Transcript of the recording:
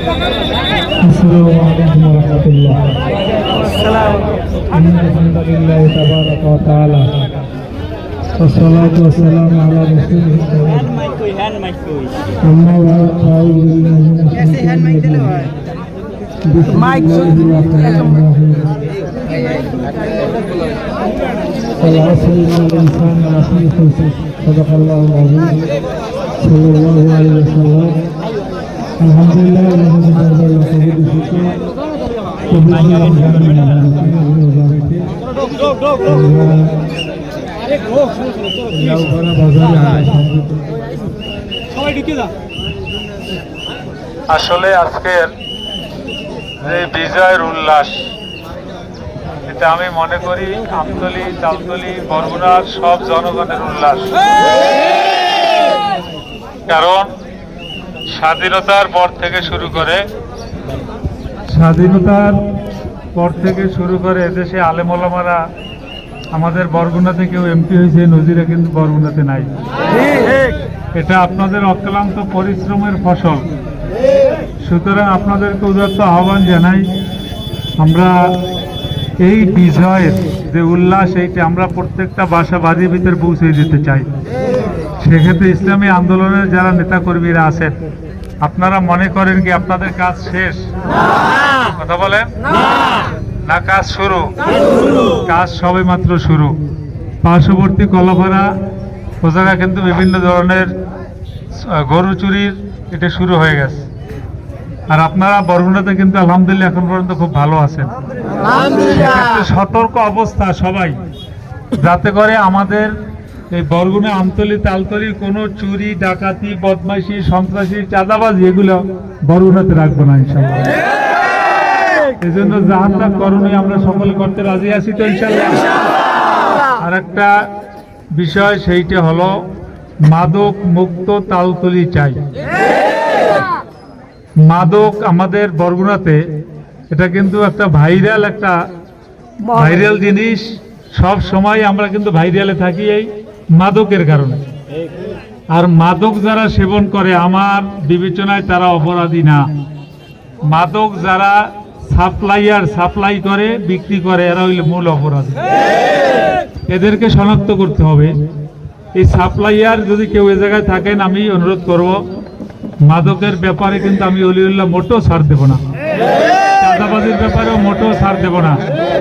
السلام عليكم ورحمة الله. إن الحمد لله تبارك وتعالى والصلاة والسلام على رسوله الكريم. أما بعد فأعوذ بالله من الشيطان الرجيم. بسم الله الرحمن الرحيم. والعصر إن الإنسان لفي خسر. صدق الله العظيم. صلى الله عليه وسلم. Alhamdulillah, আসলে আজকের যে বিজয়ের উল্লাস, এটা আমি মনে করি আমতলী, তালতলী, বরগুনার সব জনগণের উল্লাস। কারণ স্বাধীনতার পর থেকে শুরু করে এদেশে আলেম ওলামারা, আমাদের বরগুনাতে কেউ এমপি হয়েছে, নজিরা কিন্তু বরগুনাতে নাই। এটা আপনাদের অক্লান্ত পরিশ্রমের ফসল। সুতরাং আপনাদেরকে উদাত্ত আহ্বান জানাই, আমরা এই বিজয়ের যে উল্লাস, এইটা আমরা প্রত্যেকটা বাসা বাড়ির ভিতরে পৌঁছে দিতে চাই। সেক্ষেত্রে ইসলামী আন্দোলনের যারা নেতাকর্মীরা আছেন, আপনারা মনে করেন কি আপনাদের কাজ শেষ? কথা বলেন না, কাজ শুরু। কাজ সবে মাত্র শুরু। পার্শ্ববর্তী কলাপাড়া ও জায়গা কিন্তু বিভিন্ন ধরনের গরু চুরির এটা শুরু হয়ে গেছে। আর আপনারা বরগুনাতে কিন্তু আলহামদুলিল্লাহ এখন পর্যন্ত খুব ভালো আছেন। সতর্ক অবস্থা সবাই, যাতে করে আমাদের এই বরগুনা, আমতলী, তালতলীর কোনো চুরি, ডাকাতি, বদমাইশি, সন্ত্রাসী, চাঁদাবাজি এগুলো বরগুনাতে রাখবো না ইনশাল্লাহ। এই জন্য জাহান্নাম করণীয় আমরা সকলে করতে রাজি আছি তো ইনশাল্লাহ। আর একটা বিষয়, সেইটা হলো মাদক মুক্ত তালতলী চাই। মাদক আমাদের বরগুনাতে এটা কিন্তু একটা ভাইরাল জিনিস। সব সময় আমরা কিন্তু ভাইরালে থাকি এই মাদকের কারণে। আর মাদক যারা সেবন করে, আমার বিবেচনায় তারা অপরাধী না। মাদক যারা সাপ্লাই করে, বিক্রি করে, এরা হইলে মূল অপরাধী। এদেরকে শনাক্ত করতে হবে। এই সাপ্লাইয়ার যদি কেউ এ জায়গায় থাকেন, আমি অনুরোধ করব, মাদকের ব্যাপারে কিন্তু আমি অলিউল্লাহ মোটেও ছাড় দেব না, চাঁদাবাজির ব্যাপারেও মোটেও ছাড় দেব না।